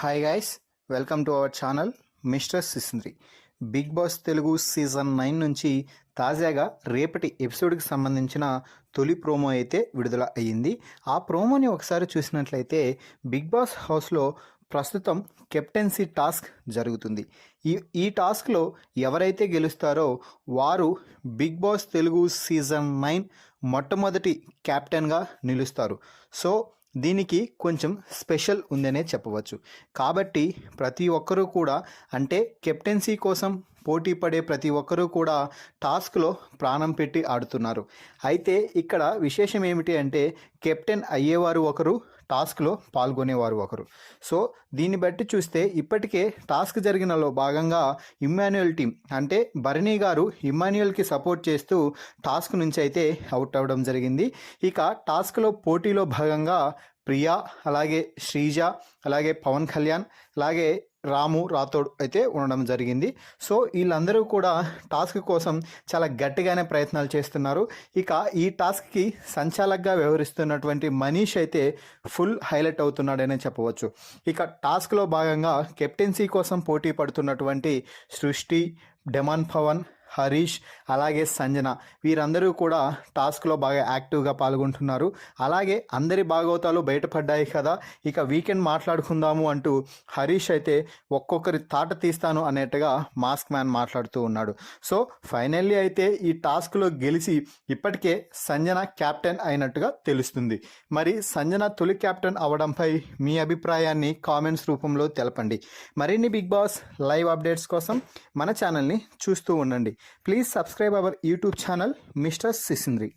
Hi guys, welcome to our channel mister Sisindri. Big boss Telugu season 9 నుంచి తాజాగా రేపటి ఎపిసోడ్కి సంబంధించిన తొలి ప్రోమో అయితే విడుదల అయ్యింది. ఆ ప్రోమోని ఒకసారి చూసినట్లయితే బిగ్ బాస్ హౌస్లో ప్రస్తుతం కెప్టెన్సీ టాస్క్ జరుగుతుంది. ఈ టాస్క్లో ఎవరైతే గెలుస్తారో వారు బిగ్ బాస్ తెలుగు సీజన్ 9 మొట్టమొదటి కెప్టెన్గా నిలుస్తారు. సో దీనికి కొంచెం స్పెషల్ ఉందనే చెప్పవచ్చు. కాబట్టి ప్రతి ఒక్కరూ కూడా, అంటే కెప్టెన్సీ కోసం పోటీ పడే ప్రతి ఒక్కరూ కూడా టాస్క్లో ప్రాణం పెట్టి ఆడుతున్నారు. అయితే ఇక్కడ విశేషం ఏమిటి అంటే కెప్టెన్ అయ్యేవారు ఒకరు, టాస్క్లో పాల్గొనేవారు ఒకరు. సో దీన్ని బట్టి చూస్తే ఇప్పటికే టాస్క్ జరిగినలో భాగంగా ఇమ్మాన్యుయల్ టీం, అంటే భరణి గారు ఇమ్మాన్యుయల్కి సపోర్ట్ చేస్తూ టాస్క్ నుంచి అయితే అవుట్ అవ్వడం జరిగింది. ఇక టాస్క్లో పోటీలో భాగంగా ప్రియా, అలాగే శ్రీజ, అలాగే పవన్ కళ్యాణ్, అలాగే రాము రాథోడ్ అయితే ఉండడం జరిగింది. సో వీళ్ళందరూ కూడా టాస్క్ కోసం చాలా గట్టిగానే ప్రయత్నాలు చేస్తున్నారు. ఇక ఈ టాస్క్కి సంచాలకుగా వ్యవహరిస్తున్నటువంటి మనీష్ అయితే ఫుల్ హైలైట్ అవుతున్నాడనే చెప్పవచ్చు. ఇక టాస్క్లో భాగంగా కెప్టెన్సీ కోసం పోటీ పడుతున్నటువంటి సృష్టి, డెమాన్ పవన్, హరీష్, అలాగే సంజన, వీరందరూ కూడా టాస్క్లో బాగా యాక్టివ్గా పాల్గొంటున్నారు. అలాగే అందరి భాగవతాలు బయటపడ్డాయి కదా, ఇక వీకెండ్ మాట్లాడుకుందాము అంటూ హరీష్ అయితే ఒక్కొక్కరి తాట తీస్తాను అన్నట్టుగా మాస్క్ మ్యాన్ మాట్లాడుతూ ఉన్నాడు. సో ఫైనల్లీ అయితే ఈ టాస్క్లో గెలిచి ఇప్పటికే సంజన క్యాప్టెన్ అయినట్టుగా తెలుస్తుంది. మరి సంజన తొలి క్యాప్టెన్ అవడంపై మీ అభిప్రాయాన్ని కామెంట్స్ రూపంలో తెలపండి. మరిన్ని బిగ్ బాస్ లైవ్ అప్డేట్స్ కోసం మన ఛానల్ని చూస్తూ ఉండండి. Please subscribe our YouTube channel Mr. Sisindri.